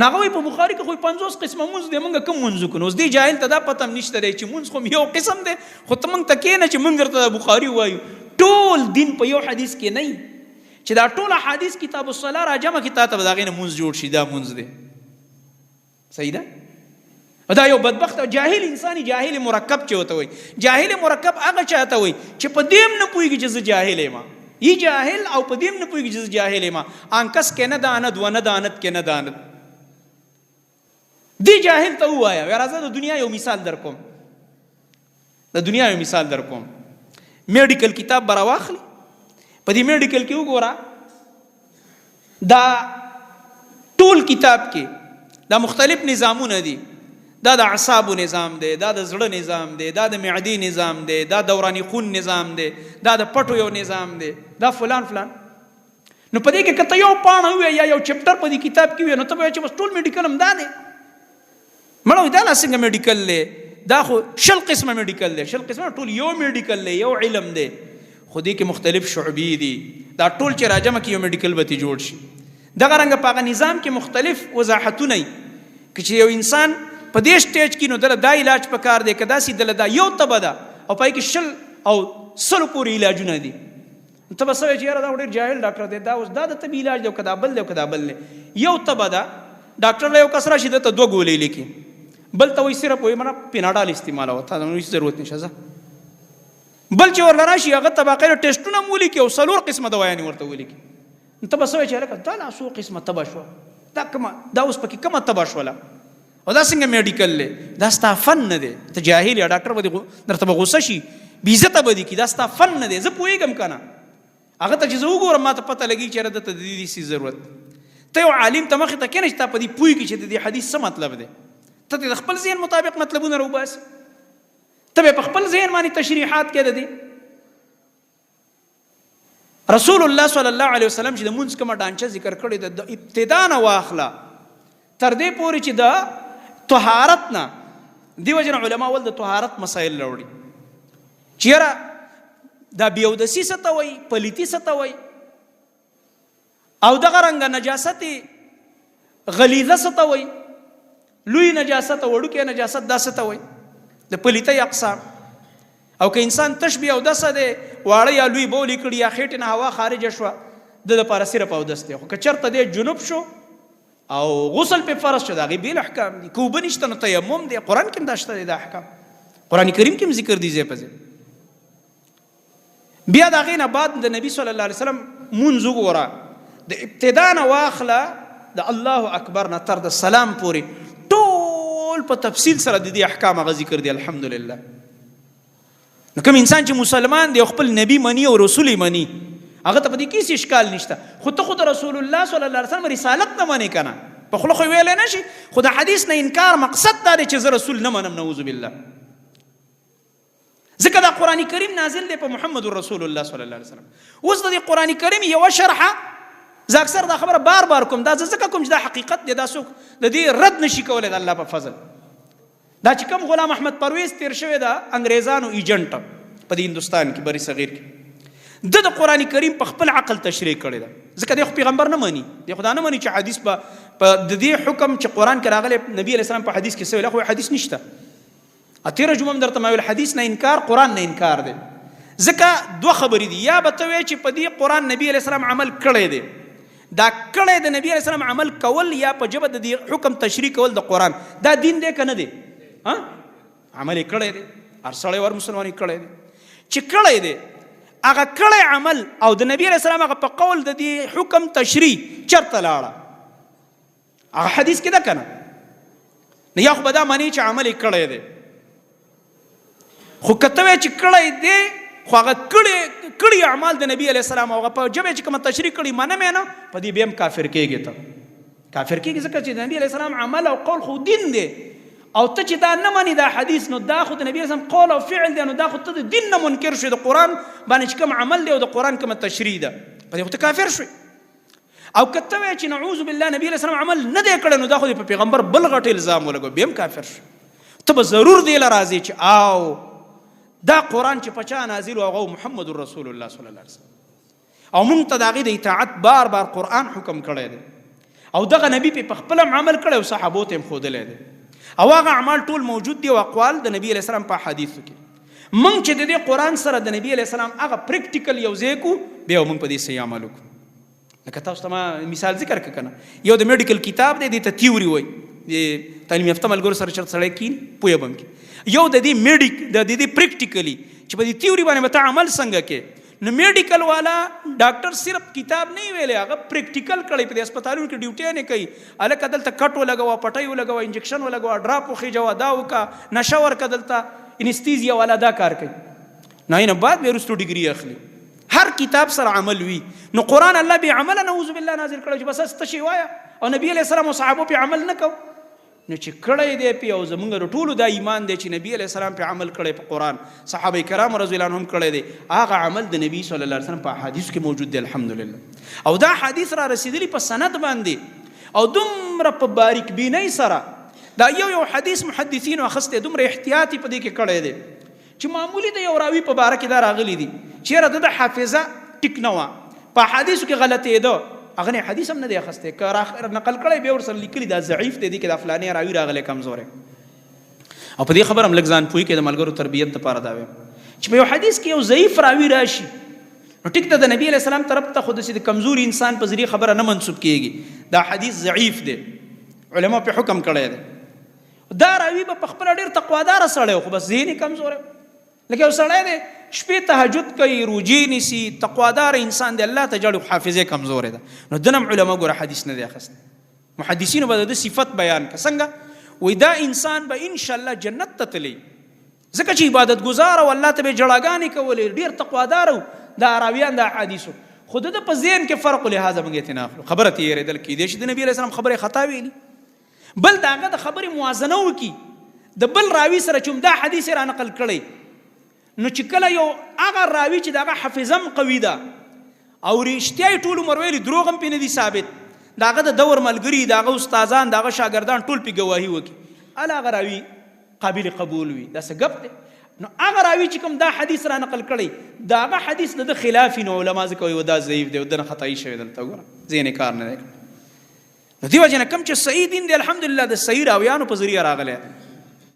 ناغه په بخاری کې خو 50 قسمه مونږ دې مونږ کوم مونږ کو نو دې جاهل ته دا پته نشته دی چې مونږ خو یو قسم دی خو ته مونږ ته کېنه چې مونږ درته بخاری وایو ټول دین په یو حدیث کې نه چې دا ټول حدیث کتاب الصلاه راجمه کې تا ته دا غینه مونږ جوړ شي دا مونږ دی صحیح ده دا یو بدبخت جاهل انساني جاهل مرکب چوته وي جاهل مرکب هغه چاته وي چې په دیم نه پويږي چې جاهل ما ای جاهل او په دیم نه پويږي چې جاهل ما انکس کې نه دانت و نه دانت کې نه دانت دی جاهل ته وایا راځه د دنیا یو مثال در کوم د دنیا یو مثال در کوم میډیکل کتاب برا واخلي په دې میډیکل کې وګوره دا ټول کتاب کې دا مختلف نظامونه دي دا د اعصاب نظام دی دا د زړه نظام دی دا د معدې نظام دی دا دورانی خون نظام دی دا د پټو یو نظام دی دا فلان فلان نو په دې کې کته یو پاڼه وي یا یو چپټر په دې کتاب کې وي نو ته به چې بس ټول میډیکل هم دا دی مړو دا څنګه میډیکل دی دا خو شل قسمه میډیکل دی شل قسمه ټول یو میډیکل دی یو علم دی خو دې کې مختلف شعبې دي دا ټول چې راجمه کې یو میډیکل به جوړ شي دغه رنګ په نظام کې مختلف وضاحتونه چې یو انسان په دې سټیج کې نو دا علاج پکار دی کدا سي دل دا یو تبه ده او پای کې شل او سل پورې علاجونه دي ته بس چې یاره دا ډېر جاهل ډاکټر دی دا اوس دا د طبي علاج دی کدا بل دی کدا بل دی یو تبه ده ډاکټر له یو کسره شي ته 2 ګولې لیکي بل ته وایي صرف وایي مړه پیناډال استعمال وته نو هیڅ ضرورت نشته بل چې ورل راشي هغه طبقه ټیسټونه مولي کې او سلور قسمه دوايانې ورته ولي کې ته بس چې یاره دا لا سو قسمه تبه شو دا کومه دا اوس پکې کومه تبه شوله او دا څنګه میډیکل له دا ستا فن نه دی ته جاهل یا ډاکټر به درته غوسه شي بی عزت به دي کی دا ستا فن نه دی زه پوهیږم کنه هغه ته چې زه وګورم ما ته پته لګي چې رده ته د دې سي ضرورت ته یو عالم ته مخ ته کېنه چې تا په دې پوهیږي چې د دې حدیث څه مطلب دی ته د خپل ذهن مطابق مطلبونه روباس ته په خپل ذهن باندې تشریحات کړه دي رسول الله صلی الله علیه وسلم چې د مونږ کومه ډانچه ذکر کړی د ابتدا نه واخله تر دې پورې چې د طهارت نه دیو جن علما ول د طهارت مسائل لوړي چیرې دا بیودسی ستوي پلیتی ستوي او دغه رنګ نجاست غلیظه ستوي لوی نجاست وړو کې نجاست دا ستوي د پلیتی اقسام او که انسان تشبیه او دسه دی واړه یا لوی بولی کړي یا خېټه نه هوا خارج شوه د لپاره صرف او دسته خو که چرته دی جنوب شو او غسل په فرض شو دا غي بیل احکام دي کوبه نشته نو تیمم دی قران کې داشته دي د احکام قران کریم کې ذکر دي زه پځه بیا دا غینه بعد د نبی صلی الله علیه وسلم منځ وګوره د ابتدا نه واخله د الله اکبر نه تر د سلام پورې ټول په تفصیل سره د دې احکام غ ذکر دي الحمدلله نو کوم انسان چې مسلمان دی خپل نبی منی او رسول منی هغه ته په دې کې هیڅ اشکال نشته خو ته خود رسول الله صلی الله علیه وسلم رسالت نه مانی کنه په خلق ویل نه شي خو د حدیث نه انکار مقصد دا دی چې زه رسول نه منم نعوذ بالله ځکه دا قران کریم نازل دی په محمد رسول الله صلی الله علیه وسلم اوس د قران کریم یو شرحه زه اکثر دا خبره بار بار کوم دا ځکه کوم چې دا حقیقت دی دا څوک د دې رد نشي کولای د الله په فضل دا چې کوم غلام احمد پرویز تیر شوی دا انګریزانو ایجنټ په هندستان کې بری صغیر کې د قران کریم په خپل عقل تشریح کړی دا ځکه د پیغمبر نه مانی د خدای نه مانی چې حدیث په د دې حکم چې قران کې راغلی نبی علیہ السلام په حدیث کې سویل خو حدیث نشته اتیره جمعه درته ما ویل حدیث نه انکار قران نه انکار دی ځکه دوه خبرې دي یا به ته وایې چې په دې قران نبی علیہ السلام عمل کړی دی دا کړی د نبی علیہ السلام عمل کول یا په جبه د دې حکم تشریح کول د قران دا دین دی کنه دی ها عمل کړی دی ارسله ور مسلمانۍ کړی دی چې کړی دی هغه کړی عمل او د نبی علیہ السلام هغه په قول د دې حکم تشریح چرته لاړه هغه حدیث کې ده کنه نه یا خو به دا معنی چې عمل کړی دی خو کته چې کړی دی خو هغه کړی اعمال د نبی علیہ السلام هغه په جبه چې کوم تشریح کړي معنی مې نه په دې بیم کافر کېږي ته کافر کېږي ځکه چې د نبی علیہ السلام عمل او قول خو دین دی او ته چې دا نه مانی دا حدیث نو دا خو د نبی اسلام قول او فعل دی نو دا خو ته د دین نه منکر شوی د قران باندې کوم عمل دی او د قران کوم تشریح ده په دې ته کافر شوی او کته چې نعوذ بالله نبی اسلام عمل نه دی کړی نو دا خو د پیغمبر بل غټ الزام ولګو بهم کافر شوی ته به ضرور دی لراځي چې او دا قران چې پچا نازل او محمد رسول الله صلی الله علیه وسلم او مونږ ته د اطاعت بار بار قران حکم کړی دی او دغه نبی په خپل عمل کړی او صحابو ته هم ښودلی دی او هغه اعمال ټول موجود دي او اقوال د نبی علیه السلام په حدیثو کې. موږ چې د دې قرآن سره د نبی علیه السلام هغه پریکټیکل یو ځای کو بیا موږ په دې صحیح عمل وکړو. لکه تاسو ته ما مثال ذکر کړ کنه یو د میډیکل کتاب دی د تیوري وای د تعلیم یافته ملګرو سره چرته سړی کینی پوهه بم کې یو د دې د دې پریکټیکلی چې په دې تیوري باندې به ته عمل څنګه کې. نو میډیکل والا ډاکټر صرف کتاب نه ویلې هغه پریکټیکل کړی په هسپتالونو کې ډیوټي نه کوي الکه دلته کټ ولګوا پټۍ ولګوا انجکشن ولګوا ډراپ وخېجوا دا وکا نشه ورکه دلته انستیزیا والا دا کار کوي. نه بعد به وروسته ډیګري اخلي. هر کتاب سره عمل وي. نو قرآن الله به عمل نعوذ بالله نازل کړی چې بس استشي وایا او نبی علیہ السلام او صحابه په عمل نه کو. نو چې کړی دی په او زمونږ ټولو دا ایمان دی چې نبی علیہ السلام په عمل کړی په قرآن صحابه کرام رضی الله عنهم کړی دی هغه عمل د نبی صلی الله علیه وسلم په حدیث کې موجود دی الحمدلله. او دا حدیث را رسیدلی په سند باندې او دومره په باریک بینۍ سره دا یو حدیث محدثین واخسته دومره احتیاطي په دې کې کړی دی چې معمولی د یو راوی په باره کې دا راغلی دي چیرې د حافظه ټیک نه وه په حدیثو کې غلطېده هغه نه حدیث هم نه دی اخستی که نقل کړی بیا ورسره لیکلي دا ضعیف دی کې دا فلانې راوي راغلی کمزوری. او په دې خبره هم لږ ځان پوهي کې د ملګرو تربیت دپاره دا وایم چې په یو حدیث کې یو ضعیف راوي راشي نو ټیک ده د نبي علیه السلام طرف ته خو داسې د کمزوري انسان په ذریعه خبره نه منسوب کېږي دا حدیث ضعیف دی علما په حکم کړی دی دا راوي به په خپله ډېر تقواداره سړی خو بس ذهن یې کمزوری لکه یو سړی دی شپې تهجد کوي روجې نیسي تقوادار انسان دی الله ته جاړي حافظه کمزورې ده نو دنم علما ګوره حدیث نه دی اخیستی. محدثینو به د صفت بیان که څنګه وایي دا انسان به انشاءالله جنت ته تللی ځکه چې عبادت ګزار او الله ته به جړاګانې کولې ډېر تقوادار و دا راویان د احادیثو خو د په ذهن کې فرق و لهذا موږ یې نه اخلو خبره ته یېرېدل کېدی چې د نبي علیه السلام خبرې خطا ویلي بل د هغه د خبرې موازنه وکړي د بل راوي سره چې دا حدیث را نقل کړی نو چې کله یو هغه راوي چې د هغه حافظه هم قوي ده او رښتیا یې ټول عمر ویلي دروغ هم پرې نه دي ثابت د هغه د دور ملګري د هغه استادان د هغه شاګردان ټول پرې ګواهي وکړي هله هغه راوي قابل قبول وي دا څه ګپ دی. نو هغه راوي چې کوم دا حدیث را نقل کړی د هغه حدیث د خلاف نو علما ځکه وایي دا ضعیف دی او دنه خطایي شوی دلته ګوره ځینې کار نه دی. نو دې وجې نه کوم چې صحیح دین دی الحمدلله د صحیح راویانو په ذریعه راغلی